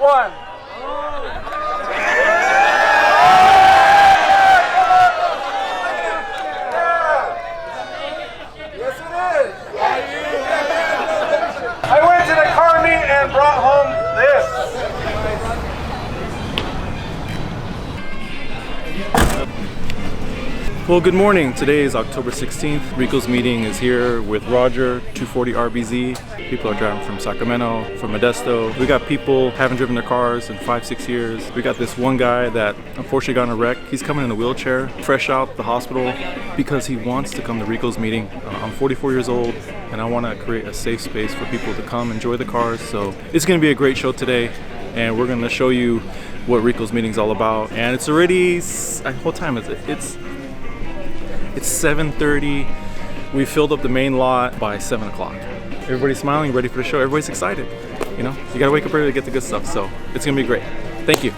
one. Yes, it is. I went to the car meet and brought home this. Well, good morning. Today is October 16th. Riko's meeting is here with Roger, 240 RBZ. People are driving from Sacramento, from Modesto. We got people haven't driven their cars in 5-6 years. We got this one guy that unfortunately got in a wreck. He's coming in a wheelchair, fresh out the hospital, because he wants to come to Riko's meeting. I'm 44 years old, and I want to create a safe space for people to come enjoy the cars. So it's going to be a great show today, and we're going to show you what Riko's meeting is all about. And it's already, what time is it? It's 7:30. We filled up the main lot by 7 o'clock. Everybody's smiling, ready for the show. Everybody's excited. You know, you gotta wake up early to get the good stuff. So it's gonna be great. Thank you.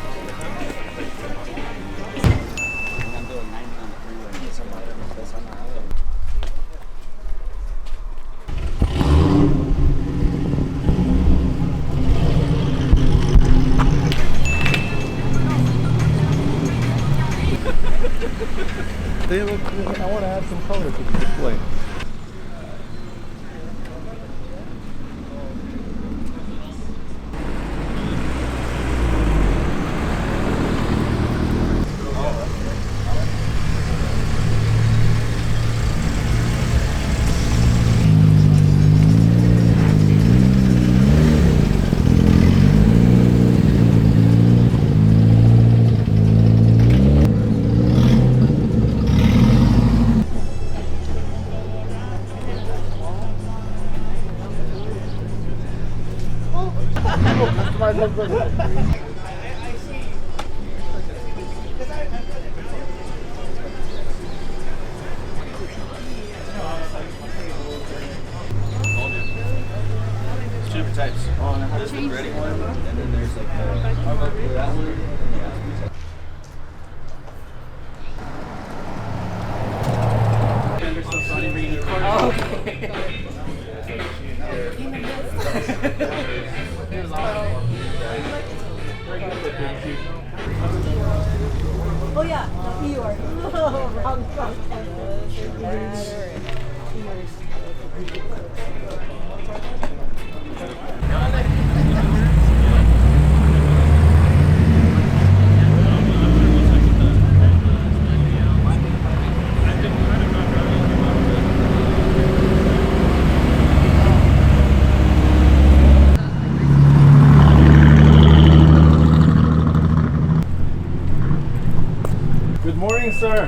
They look cool. I want to add some color to the display. Two different types. There's the ready one, and then there's like that one. Oh yeah, New York. Wrong. Good morning, sir.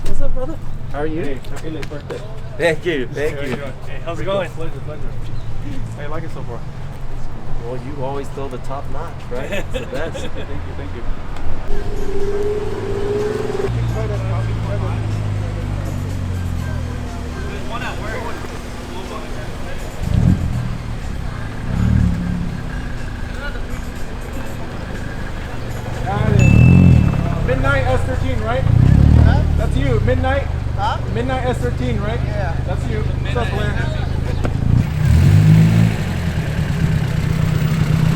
What's up, brother? How are you? Hey, happy late birthday. Thank you. Thank you. Hey, how's it going? Pleasure. How you like it so far? Well, you always throw the top notch, right? It's the best. Thank you. Got it. Midnight S13, right? Huh? That's you. Midnight. Huh? Midnight S13, right? Yeah. That's you. What's up, Blair?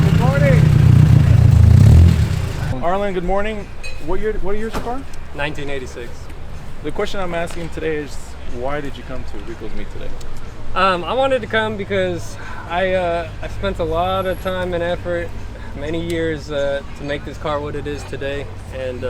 Good morning. Arlen, good morning. What year's your car? 1986. The question I'm asking today is, why did you come to Riko's meet today? I wanted to come because I spent a lot of time and effort, many years, to make this car what it is today, and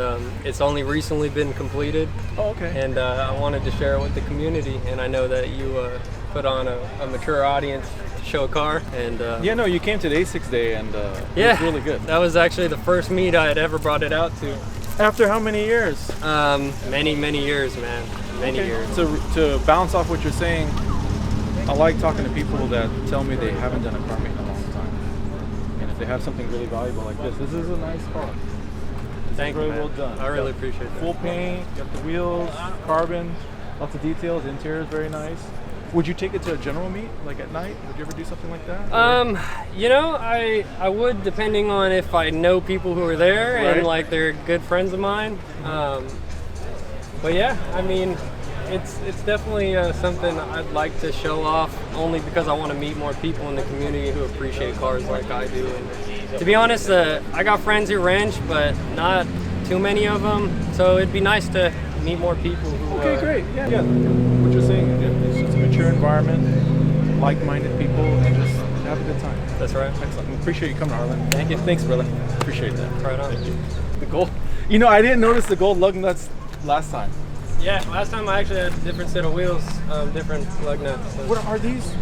it's only recently been completed. Oh, okay. And I wanted to share it with the community, and I know that you put on a mature audience to show a car, and Yeah, no, you came to the A6 day, and yeah, it was really good. That was actually the first meet I had ever brought it out to. After how many years? Many years, man. Many years. To bounce off what you're saying, I like talking to people that tell me they haven't done a car meet in a long time. And if they have something really valuable like this is a nice car. Thank you, Very man. well done. I really appreciate that. Full paint, got the wheels, carbon, lots of details. The interior is very nice. Would you take it to a general meet, like at night? Would you ever do something like that? You know, I would, depending on if I know people who are there Right. and like they're good friends of mine. But yeah, I mean, it's definitely something I'd like to show off, only because I want to meet more people in the community who appreciate cars like I do, To be honest, I got friends who wrench, but not too many of them. So it'd be nice to meet more people who. Okay, great. Yeah. What you're saying, it's just a mature environment, like-minded people, and just have a good time. That's right. Excellent. Appreciate you coming, Arlen. Thank you. Thanks, brother. Appreciate that. Right on. Thank you. The gold. You know, I didn't notice the gold lug nuts last time. Yeah, last time I actually had a different set of wheels, different lug nuts. So. What are these?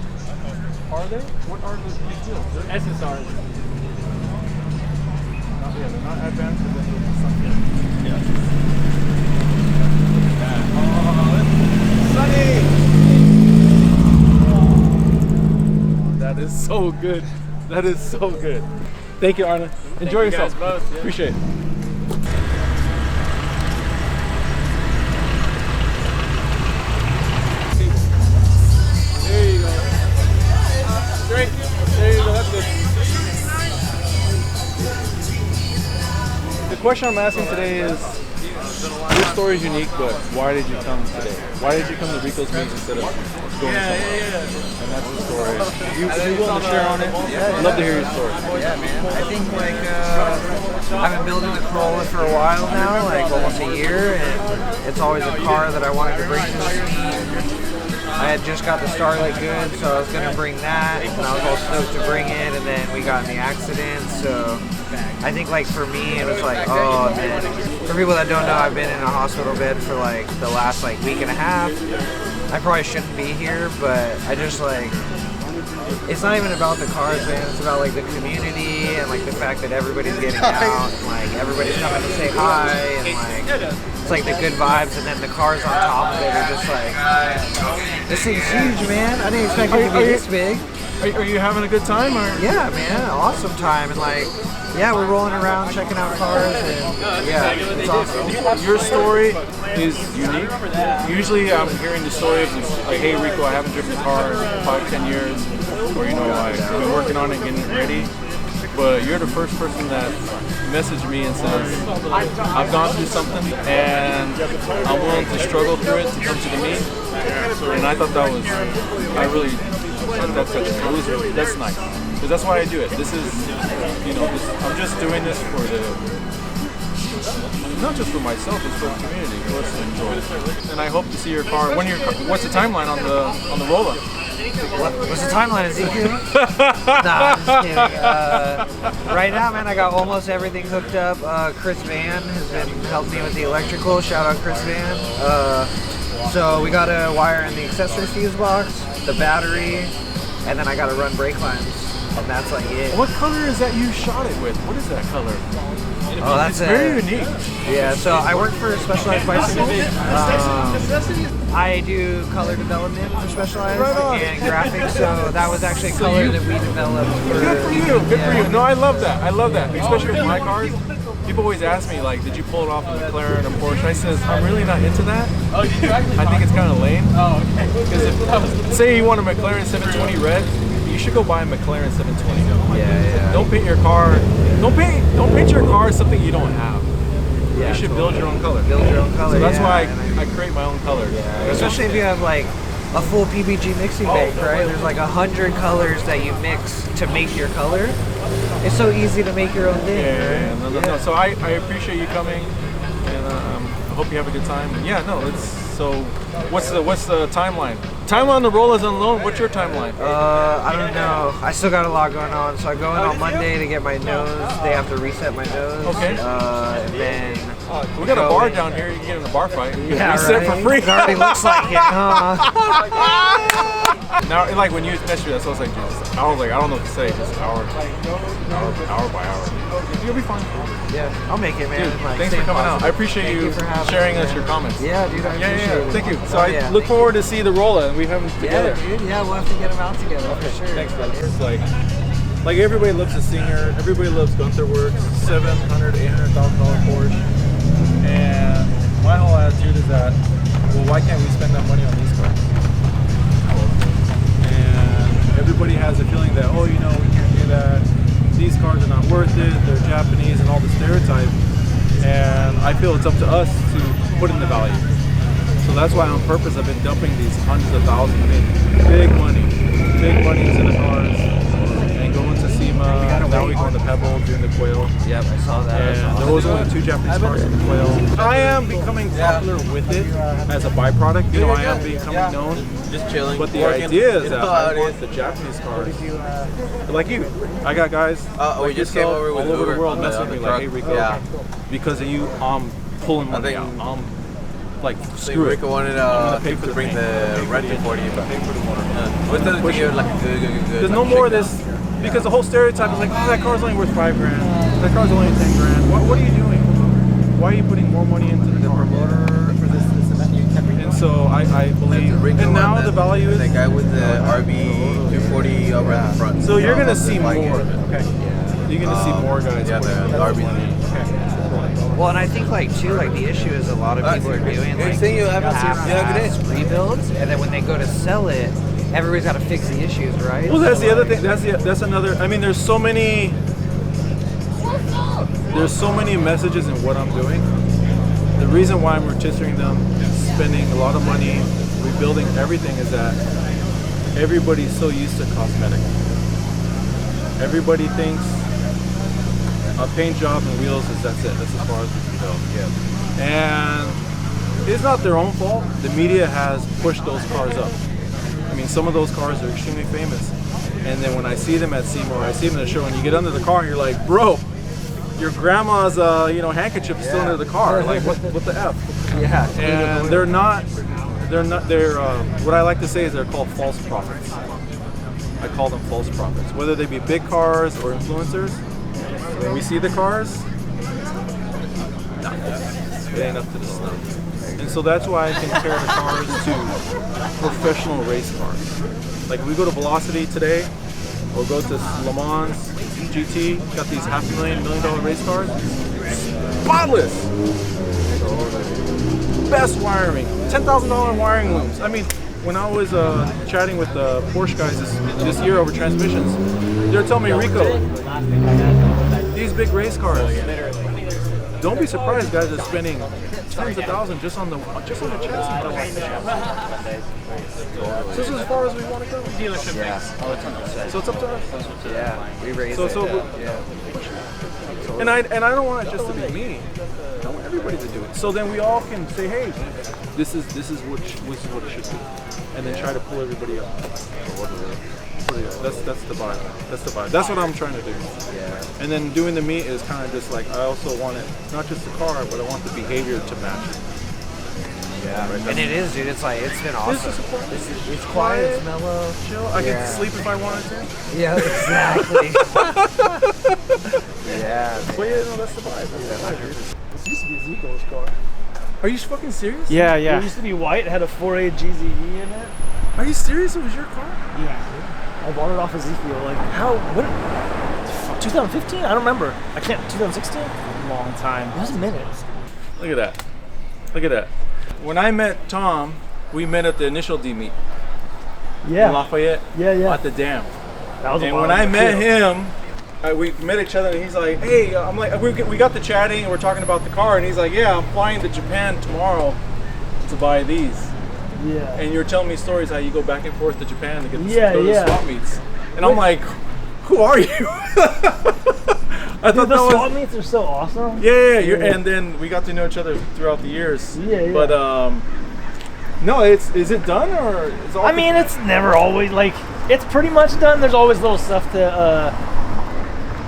Are they? What are these wheels? SSRs. They're not advanced, but they're something. Yeah. Look at that. Oh, sunny! That is so good. That is so good. Thank you, Arlen. Enjoy yourself. Guys both, yeah. Appreciate it. There you go. Drink. There you go. That's good. The question I'm asking today is, your story is unique, but why did you come today? Why did you come to Rikos meeting instead of going somewhere? And that's the story. If you're willing to share on it, I'd love to hear your story. Yeah, man. I think like I've been building the Corolla for a while now, like almost a year, and it's always a car that I wanted to bring to the team. I had just got the Starlight good, so I was gonna bring that, and I was all stoked to bring it, and then we got in the accident, so I think like for me it was like, oh man. For people that don't know, I've been in a hospital bed for like the last like week and a half. I probably shouldn't be here, but I just like, it's not even about the cars, man. It's about like the community and like the fact that everybody's getting out, and, like everybody's coming to say hi, and like it's like the good vibes, and then the cars on top of it are just like, this thing's huge, man. I didn't expect it to be this big. Are you having a good time? Or? Yeah, man, awesome time, and like, yeah, we're rolling around checking out cars, and yeah, it's awesome. Your story is unique. Usually I'm hearing the story of like, hey Riko, I haven't driven a car in 5-10 years, or you know, like, I've been working on it, getting it ready. But you're the first person that messaged me and says, I've gone through something and I'm willing to struggle through it to come to the meet. And I thought that was, I really thought that touched me. That's nice. Because that's why I do it. This is, you know, I'm just doing this for not just for myself, it's for the community, for us to enjoy. And I hope to see your car. What's the timeline on the roll-up? What's the timeline, Ezekiel? Nah, I'm just kidding. Right now, man, I got almost everything hooked up. Chris Van has been helping me with the electrical. Shout out Chris Van. So we got to wire in the accessory fuse box, the battery, and then I got to run brake lines. And that's like it. What color is that you shot it with? What is that color? Oh, that's very unique. Yeah, so I work for Specialized Bicycles. I do color development for Specialized and graphics, so that was actually a color that we developed. Good for you, good for you. No, I love that. I love that, especially with my cars. People always ask me, like, did you pull it off a McLaren or Porsche? I says, I'm really not into that. I think it's kind of lame. Because if, say you want a McLaren 720 red, you should go buy a McLaren 720. Yeah. Don't paint your car. Don't paint your car something you don't have. Yeah, you should build your own color. Build your own color. So that's why I create my own color. Yeah. Especially if you have like a full PBG mixing bank, right? There's like 100 colors that you mix to make your color. It's so easy to make your own thing. Yeah. No. So I appreciate you coming, and I hope you have a good time. And yeah, no, it's so. What's the timeline? Timeline on the Rollas on loan. What's your timeline? I don't know. I still got a lot going on. So I go in on Monday to get my nose. They have to reset my nose. Okay. And then we got a bar down here. You can get in a bar fight. Yeah, reset right? for free. It already looks like it, huh? Now, like when you messaged me, I was like, I don't know what to say. Just hour by hour. You'll be fine. Yeah, I'll make it, man. Dude, like, thanks for coming out. I appreciate you for sharing us, us your comments. Yeah, dude, I appreciate it. Thank you. So I look forward to see the Rolla, and we have them together. Yeah, dude. Yeah, we'll have to get them out together for sure. Thanks, brother. It's like everybody loves a singer. Everybody loves Gunther Works. $700,000, $800,000 Porsche. And my whole attitude is that, well, why can't we spend that money on these cars? And everybody has a feeling that, oh, you know, we can't do that. These cars are not worth it. They're Japanese and all the stereotype. And I feel it's up to us to put in the value. So that's why on purpose I've been dumping these hundreds of thousands in big money into the cars and going to see now we go on the Pebble doing the Quail. Yep, I saw that. And there was only 2 Japanese cars in the Quail. I am becoming popular with it as a byproduct. You know, I am becoming known. Just chilling. But the idea is that I want the Japanese cars. Like you, I got guys we just came over with all over Uber the world on the- messaging on me the like, hey truck. Riko, Yeah. because of you, I'm pulling money out. I'm like, screw it. Riko wanted I'm gonna pay for to the bring paint, the pay for red the 240, but pay for the motor. what's the Push to give it. like a good. There's no more of this, because the whole stereotype is like, oh, that car's only worth $5 grand. That car's only 10 grand. What are you doing? Why are you putting more money into the car? promoter for this event you kept And so I believe, and now the value is. the guy with the RB 240 over in the front. So you're gonna see more Like of it. Okay. You're gonna see more guys. Yeah, the RB. Well, and I think like too, like the issue is a lot of people are doing like Seeing you, have half-ass rebuilds, and then when they go to sell it, everybody's got to fix the issues, right? Well, that's the other thing. That's another. I mean, there's so many messages in what I'm doing. The reason why I'm registering them, spending a lot of money, rebuilding everything, is that everybody's so used to cosmetic. Everybody thinks a paint job and wheels that's it. That's as far as we can go. Yeah. And it's not their own fault. The media has pushed those cars up. I mean, some of those cars are extremely famous. And then when I see them at Seymour, I see them at the show, and you get under the car and you're like, bro, your grandma's handkerchief is still under the car. Like, what the F? Yeah. And they're what I like to say is they're called false prophets. I call them false prophets. Whether they be big cars or influencers, when we see the cars, it ain't up to the snuff. And so that's why I compare the cars to professional race cars. Like we go to Velocity today, or go to Le Mans GT, got these $500,000, $1 million race cars. Spotless! Best wiring, $10,000 wiring looms. I mean, when I was chatting with the Porsche guys this year over transmissions, they were telling me, Riko, these big race cars, don't be surprised guys are spending tens of thousands just on the chassis. So this is as far as we want to go. Yeah. So it's up to us. Yeah. We raised it. And I don't want it just to be me. I want everybody to do it. So then we all can say, hey, this is what it should be, and then try to pull everybody up. That's the vibe. That's the vibe. That's what I'm trying to do. Yeah. And then doing the meet is kind of just like, I also want it, not just the car, but I want the behavior to match it. Yeah. Right, and it is, dude. It's like, it's been awesome. It's quiet, it's mellow. Chill. I can sleep if I wanted to. Yeah, exactly. Yeah. But yeah, no, that's the vibe. This used to be Zico's car. Are you fucking serious? Yeah. It used to be white. It had a 4.8 GZE in it. Are you serious? It was your car? Yeah. I bought it off Ezekiel. Like, how? What? 2015? I don't remember. I can't. 2016? Long time. It was a minute. Look at that. Look at that. When I met Tom, we met at the initial D meet. Yeah. In Lafayette. Yeah. At the dam. That was a And while when I ago, met too. him, we met each other, and he's like, hey, I'm like, we got to chatting, and we're talking about the car, and he's like, yeah, I'm flying to Japan tomorrow to buy these. Yeah. And you're telling me stories how you go back and forth to Japan to get Yeah, to swap meets. And I'm like, who are you? I thought Dude, the that swap was meets are so awesome. yeah. And then we got to know each other throughout the years. Yeah. But no, is it done or is all? I mean, it's never always like it's pretty much done. There's always little stuff to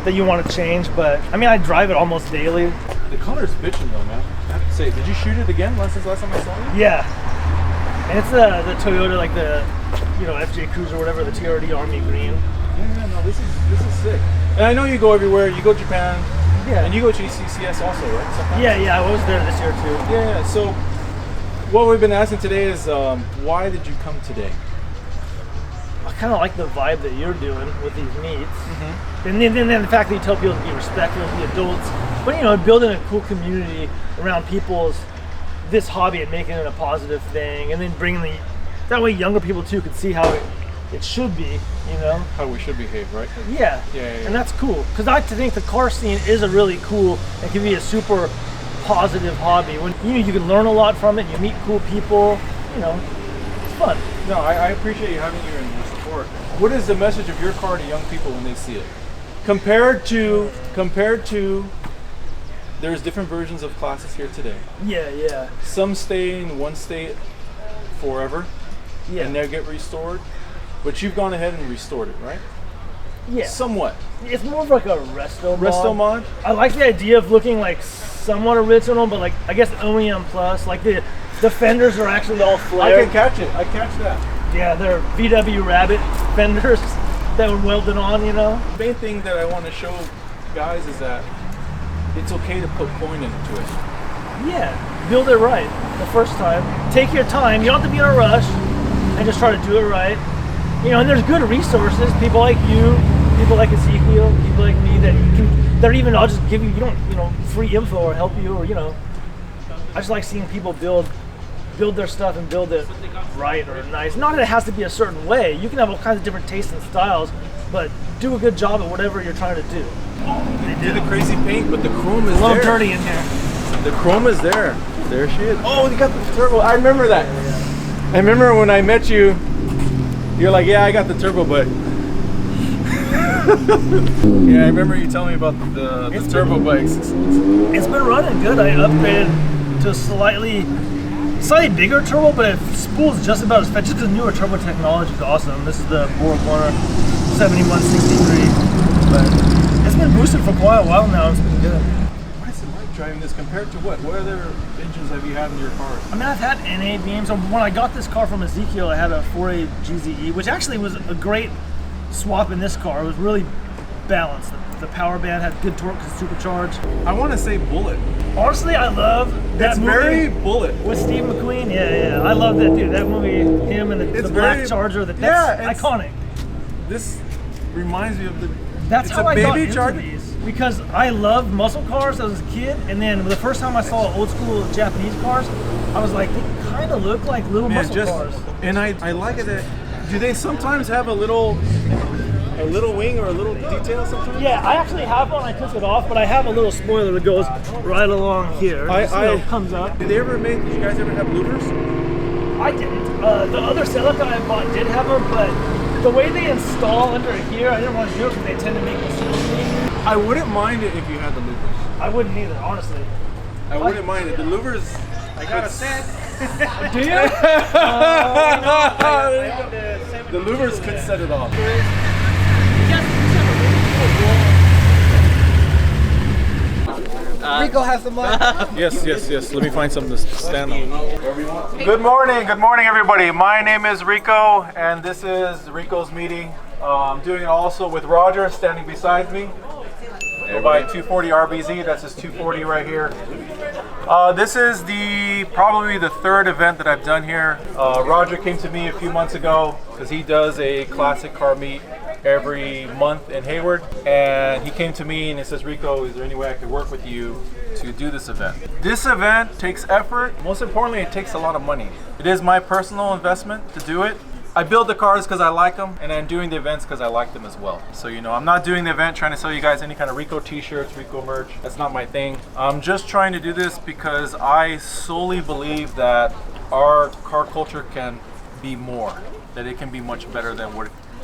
that you want to change, but I mean, I drive it almost daily. The color's bitching though, man. I have to say, did you shoot it again since last time I saw you? Yeah. And it's the Toyota, like the FJ Cruiser or whatever, the TRD Army Green. Yeah, no, this is sick. And I know you go everywhere. You go to Japan. Yeah. And you go to ECCS also, right? Sometimes? Yeah. I was there this year too. Yeah. So what we've been asking today is, why did you come today? I kind of like the vibe that you're doing with these meets, and then the fact that you tell people to be respectful of the adults, but building a cool community around people's this hobby and making it a positive thing, and then bringing that way younger people too can see how it should be, How we should behave, right? Yeah. And that's cool, because I think the car scene is a really cool and can be a super positive hobby. When you can learn a lot from it, you meet cool people, it's fun. No, I appreciate you having you and your support. What is the message of your car to young people when they see it? compared to, there's different versions of classes here today. Yeah. Some stay in one state forever, and they get restored. But you've gone ahead and restored it, right? Yeah. Somewhat. It's more of like a resto mod. Resto mod? I like the idea of looking like somewhat original, but like I guess OEM plus. Like the fenders are actually all flared. I can catch it. I catch that. Yeah, they're VW Rabbit fenders that were welded on, you know. The main thing that I want to show guys is that it's okay to put coin into it. Yeah, build it right the first time. Take your time. You don't have to be in a rush, and just try to do it right. You know, and there's good resources. People like you, people like Ezekiel, people like me they're even, I'll just give you, free info or help you, or I just like seeing people build their stuff and build it right or nice. Not that it has to be a certain way. You can have all kinds of different tastes and styles, but do a good job at whatever you're trying to do. They do the crazy paint, but the chrome is a little there. dirty in here. The chrome is there. There she is. Oh, you got the turbo. I remember that. I remember when I met you, you're like, yeah, I got the turbo, but yeah, I remember you telling me about the turbo bikes. It's been running good. I upgraded to a slightly bigger turbo, but it spools just about as fast. Just the newer turbo technology is awesome. This is the BorgWarner 7163, but it's been boosted for quite a while now. It's been good. What is it like driving this compared to what? What other engines have you had in your cars? I mean, I've had NA beams. When I got this car from Ezekiel, I had a 4A GZE, which actually was a great swap in this car. It was really balanced. The power band had good torque because supercharged. I want to say Bullet. Honestly, I love that movie. It's very Bullet. With Steve McQueen? Yeah. I love that dude. That movie, him and the black Charger, that's iconic. This reminds me of That's how I got into Charger. these. Because I loved muscle cars as a kid, and then the first time I saw old school Japanese cars, I was like, they kind of look like little muscle cars. And I like it that, do they sometimes have a little wing or a little detail sometimes? Yeah, I actually have one. I took it off, but I have a little spoiler that goes right along here. It comes up. Did you guys ever have louvers? I didn't. The other Celica I bought did have them, but the way they install under here, I didn't want to do it because they tend to make the seals leak. I wouldn't mind it if you had the louvers. I wouldn't either, honestly. I wouldn't mind it. The louvers. I got a set. Do you? The louvers could set it off. Riko has the mic. Yes. Let me find something to stand on. Good morning, everybody. My name is Riko, and this is Riko's meeting. I'm doing it also with Roger standing beside me. By 240 RBZ, that's his 240 right here. This is probably the third event that I've done here. Roger came to me a few months ago because he does a classic car meet every month in Hayward, and he came to me and he says, Riko, is there any way I could work with you to do this event? This event takes effort. Most importantly, it takes a lot of money. It is my personal investment to do it. I build the cars because I like them, and I'm doing the events because I like them as well. So, I'm not doing the event trying to sell you guys any kind of Riko t-shirts, Riko merch. That's not my thing. I'm just trying to do this because I solely believe that our car culture can be more, that it can be much better than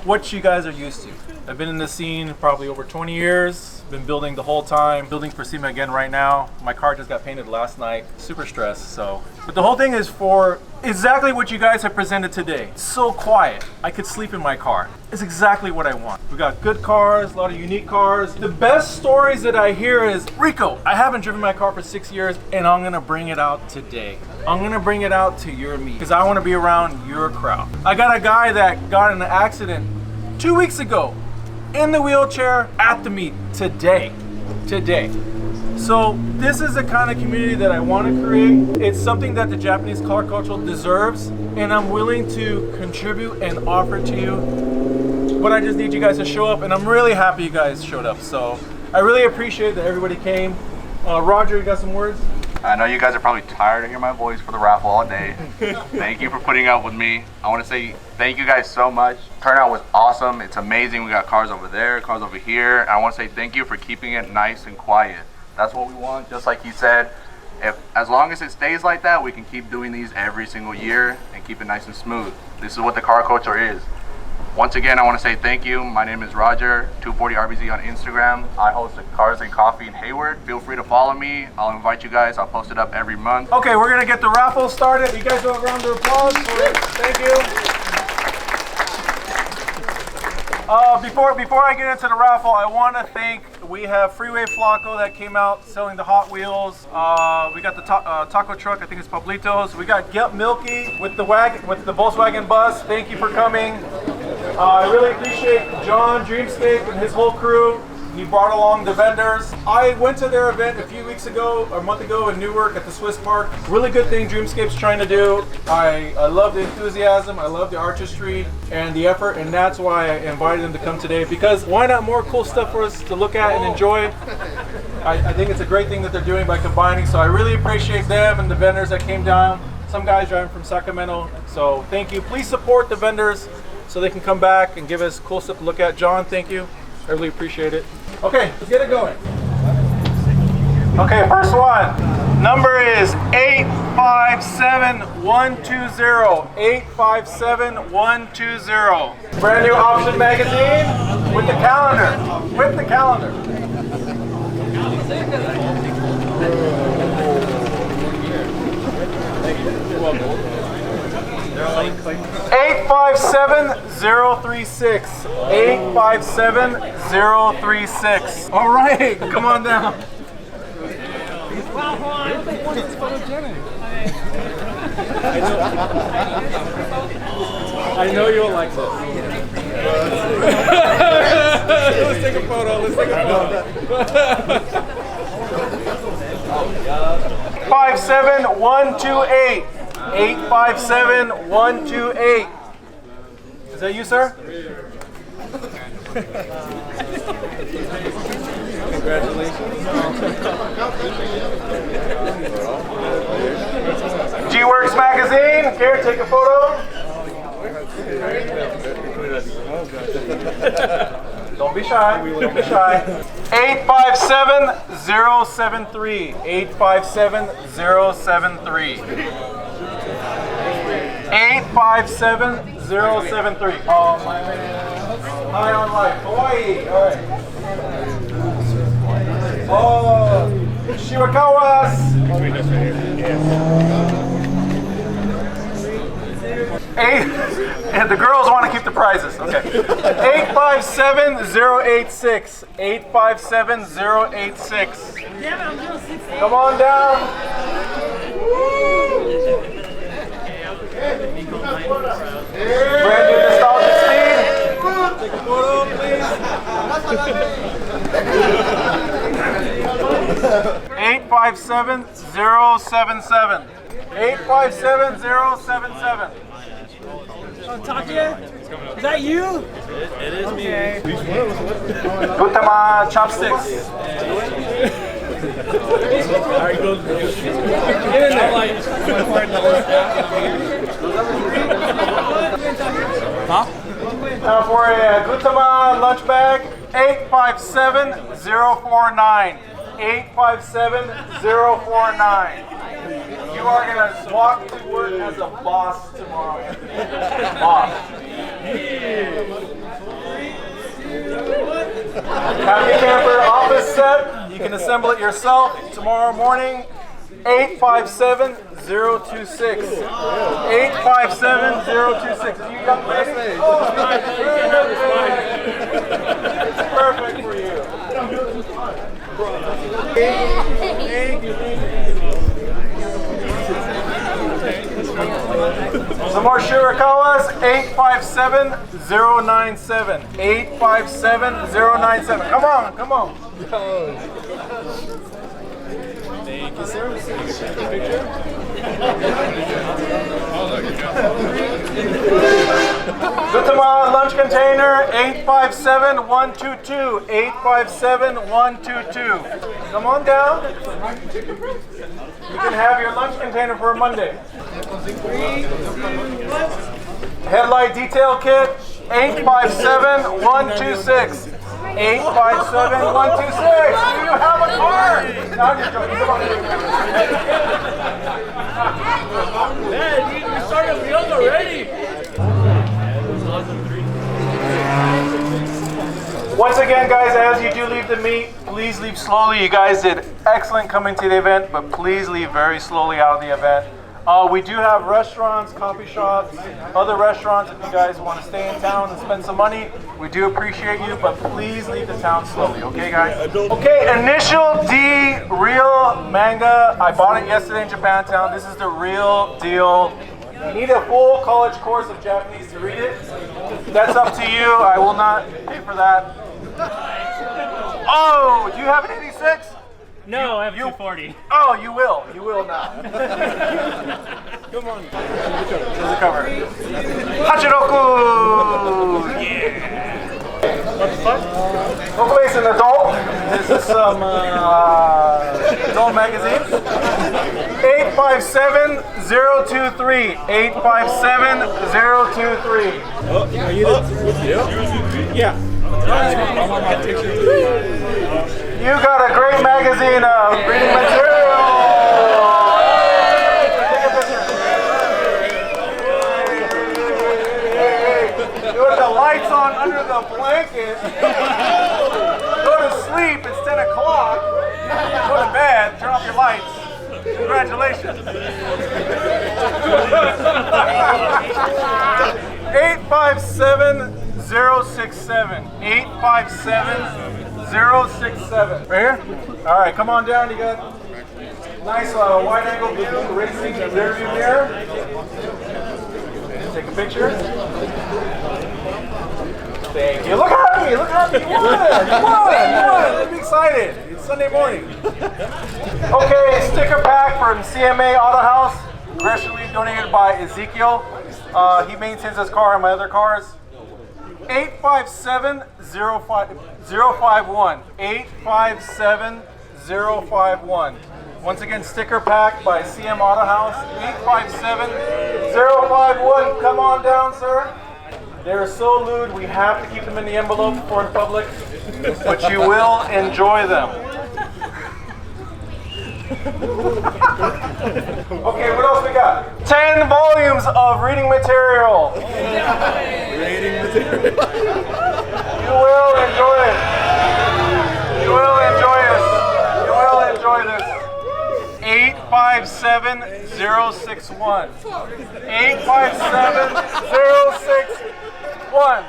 what you guys are used to. I've been in the scene probably over 20 years, been building the whole time, building for SEMA again right now. My car just got painted last night, super stressed, so. But the whole thing is for exactly what you guys have presented today. It's so quiet, I could sleep in my car. It's exactly what I want. We got good cars, a lot of unique cars. The best stories that I hear is, Riko, I haven't driven my car for 6 years and I'm gonna bring it out today. I'm gonna bring it out to your meet because I wanna be around your crowd. I got a guy that got in an accident 2 weeks ago in the wheelchair at the meet today. So this is the kind of community that I want to create. It's something that the Japanese car culture deserves, and I'm willing to contribute and offer to you. But I just need you guys to show up, and I'm really happy you guys showed up. So I really appreciate that everybody came. Roger, you got some words? I know you guys are probably tired of hearing my voice for the raffle all day. Thank you for putting up with me. I want to say thank you guys so much. Turnout was awesome. It's amazing. We got cars over there, cars over here. I want to say thank you for keeping it nice and quiet. That's what we want. Just like he said, as long as it stays like that, we can keep doing these every single year and keep it nice and smooth. This is what the car culture is. Once again, I want to say thank you. My name is Roger, 240RBZ on Instagram. I host the Cars and Coffee in Hayward. Feel free to follow me. I'll invite you guys. I'll post it up every month. Okay, we're gonna get the raffle started. You guys do a round of applause for it. Thank you. Before I get into the raffle, I want to thank, we have Freeway Flaco that came out selling the Hot Wheels. We got the taco truck, I think it's Pablitos. We got Get Milky with the Volkswagen bus. Thank you for coming. I really appreciate John Dreamscape and his whole crew. He brought along the vendors. I went to their event a few weeks ago, or a month ago in Newark at the Swiss Park. Really good thing Dreamscape's trying to do. I love the enthusiasm, I love the artistry and the effort, and that's why I invited them to come today, because why not more cool stuff for us to look at and enjoy? I think it's a great thing that they're doing by combining, so I really appreciate them and the vendors that came down. Some guys driving from Sacramento, so thank you. Please support the vendors so they can come back and give us cool stuff to look at. John, thank you. I really appreciate it. Okay, let's get it going. Okay, first one. Number is 857120. 857120. Brand new option magazine with the calendar. With the calendar. 857036. 857036. All right, come on down. I know you'll like this. Let's take a photo. Let's take a photo. 857-128. 857-128. Is that you, sir? Congratulations. G-Works magazine. Here, take a photo. Don't be shy. Don't be shy. 857-073. 857-073. 857-073. Oh, my man. High on life. Hawaii. All right. Oh, Shirakawas. And the girls want to keep the prizes. Okay. 857-086. 857-086. Come on down. Brand new nostalgic speed. Take a photo, please. 857-077. 857-077. Talk to you? Is that you? It is me. Gutama chopsticks. Alright, go. Get in there. Huh? For a Gutama lunch bag, 857-049. 857-049. You are going to walk to work as a boss tomorrow, Anthony. Boss. Happy Camper office set. You can assemble it yourself tomorrow morning. 857-026. 857-026. You young lady? Oh, it's perfect for you. Thank you. Some more Shirakawas, 857-097. 857-097. Come on, come on. Thank you, sir. Picture. Gutama lunch container, 857-122. 857-122. Come on down. You can have your lunch container for Monday. Headlight detail kit, 857-126. 857-126. Do you have a car? No, I'm just joking. Come on. Man, you started young already. Once again, guys, as you do leave the meet, please leave slowly. You guys did excellent coming to the event, but please leave very slowly out of the event. We do have restaurants, coffee shops, other restaurants if you guys want to stay in town and spend some money. We do appreciate you, but please leave the town slowly, okay guys? Okay, Initial D real manga. I bought it yesterday in Japantown. This is the real deal. You need a full college course of Japanese to read it. That's up to you. I will not pay for that. Oh, do you have an 86? No, I have 240. Oh, you will. You will now. Come on. Here's the cover. Hachiroku! Yeah! What the fuck? Hopefully it's an adult. This is some adult magazines. 857023. 857023. Oh, are you Yeah. You got a great magazine of reading material. Take a picture. Hey. With the lights on under the blanket. Go to sleep. It's 10 o'clock. Go to bed. Turn off your lights. Congratulations. 857067. 857067. Right here? All right, come on down. You got nice wide angle view, racing rear view mirror. Take a picture. Thank you. Look at me. Look at me. You won. You won. I'm excited. It's Sunday morning. Okay, sticker pack from CMA Auto House. Graciously donated by Ezekiel. He maintains his car and my other cars. 857051. 857051. Once again, sticker pack by CM Auto House. 857051. Come on down, sir. They're so lewd, we have to keep them in the envelope for in public, but you will enjoy them. Okay, what else we got? 10 volumes of reading material. Reading material. You will enjoy it. You will enjoy it. You will enjoy this. 857061. 857061.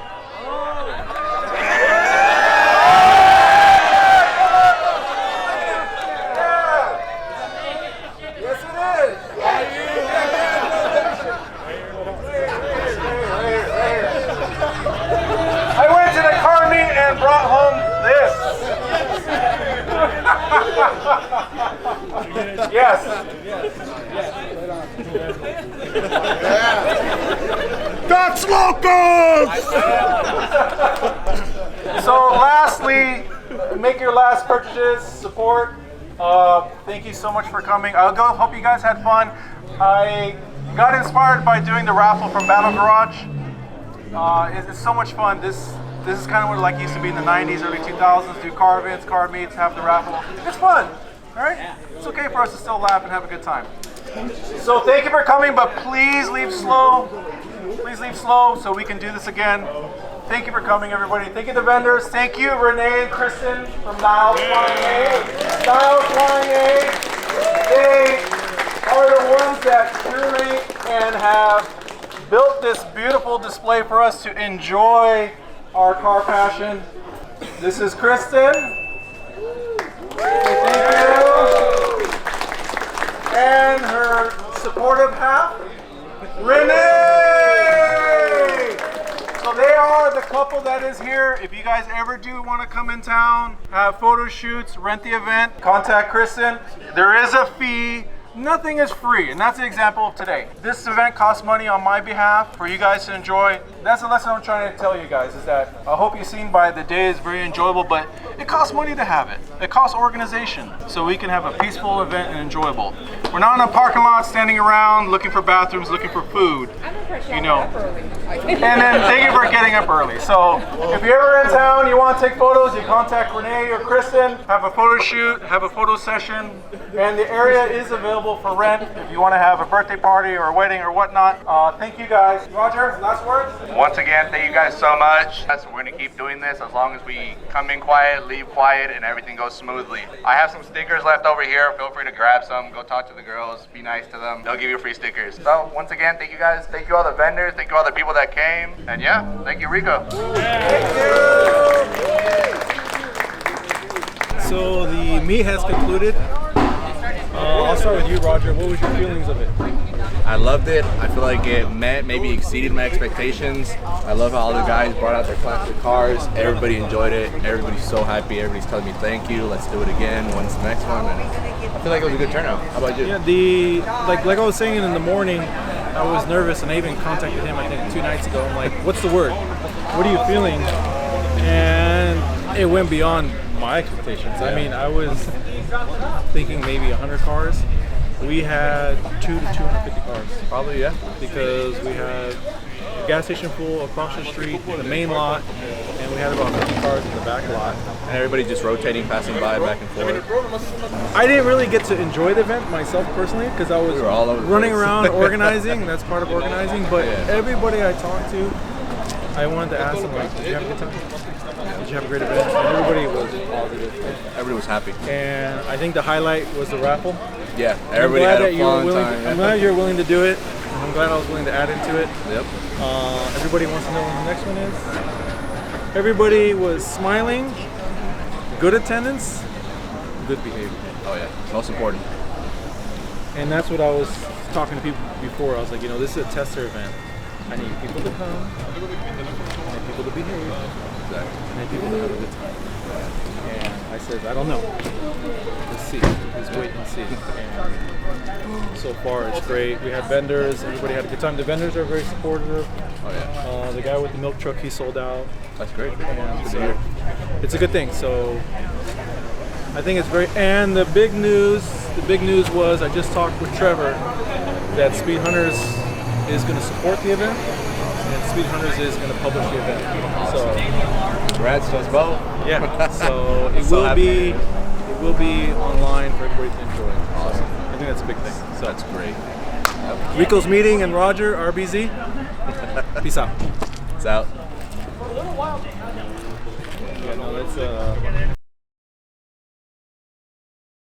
Brought home this. Yes. That's locals! So lastly, make your last purchases, support. Thank you so much for coming. Hope you guys had fun. I got inspired by doing the raffle from Battle Garage. It's so much fun. This is kind of what it like used to be in the 90s, early 2000s, do car events, car meets, have the raffle. It's fun, all right? It's okay for us to still laugh and have a good time. So thank you for coming, but please leave slow. Please leave slow so we can do this again. Thank you for coming, everybody. Thank you to the vendors. Thank you, Renee and Kristen from Niles Flying A. Niles Flying A. They are the ones that curate and have built this beautiful display for us to enjoy our car passion. This is Kristen. Thank you. And her supportive half, Renee. So they are the couple that is here. If you guys ever do want to come in town, have photo shoots, rent the event, contact Kristen. There is a fee. Nothing is free, and that's the example of today. This event costs money on my behalf for you guys to enjoy. That's the lesson I'm trying to tell you guys, is that I hope you've seen by the day is very enjoyable, but It costs money to have it. It costs organization. So we can have a peaceful event and enjoyable. We're not in a parking lot standing around looking for bathrooms, looking for food. You know. And then thank you for getting up early. So if you're ever in town, you want to take photos, you contact Renee or Kristen, have a photo shoot, have a photo session, and the area is available for rent if you want to have a birthday party or a wedding or whatnot. Thank you guys. Roger, last words? Once again, thank you guys so much. We're gonna keep doing this as long as we come in quiet, leave quiet, and everything goes smoothly. I have some stickers left over here. Feel free to grab some. Go talk to the girls. Be nice to them. They'll give you free stickers. So once again, thank you guys. Thank you all the vendors. Thank you all the people that came. And yeah, thank you, Riko. Thank you. So the meet has concluded. I'll start with you, Roger. What was your feelings of it? I loved it. I feel like it met, maybe exceeded my expectations. I love how all the guys brought out their classic cars. Everybody enjoyed it. Everybody's so happy. Everybody's telling me thank you. Let's do it again. When's the next one? And I feel like it was a good turnout. How about you? Yeah, like I was saying in the morning, I was nervous, and I even contacted him, I think 2 nights ago. I'm like, what's the word? What are you feeling? And it went beyond my expectations. I mean, I was thinking maybe 100 cars. We had 200 to 250 cars. Probably, yeah. Because we had a gas station full across the street, the main lot, and we had about 50 cars in the back lot. And everybody just rotating, passing by, back and forth. I didn't really get to enjoy the event myself personally because I was all over the running place. around organizing. That's part of organizing. But everybody I talked to, I wanted to ask them, like, did you have a good time? Did you have a great event? And everybody was positive. Everybody was happy. And I think the highlight was the raffle. Yeah, everybody had a fun time. I'm glad you're willing to do it. I'm glad I was willing to add into it. Yep. Everybody wants to know when the next one is. Everybody was smiling, good attendance, good behavior. Oh yeah, most important. And that's what I was talking to people before. I was like, this is a tester event. I need people to come, I need people to behave, I need people to have a good time. And I said, I don't know. Let's see. Let's wait and see. And so far, it's great. We had vendors. Everybody had a good time. The vendors are very supportive. Oh yeah. The guy with the milk truck, he sold out. That's great. And so it's a good thing. So I think it's very. And the big news was I just talked with Trevor that Speed Hunters is going to support the event, and Speed Hunters is going to publish the event. So congrats to us both. yeah. So it will be online for everybody to enjoy. Awesome. So I think that's a big thing. So that's great. Riko's meeting and Roger, RBZ. Peace out. It's out. Yeah, no, that's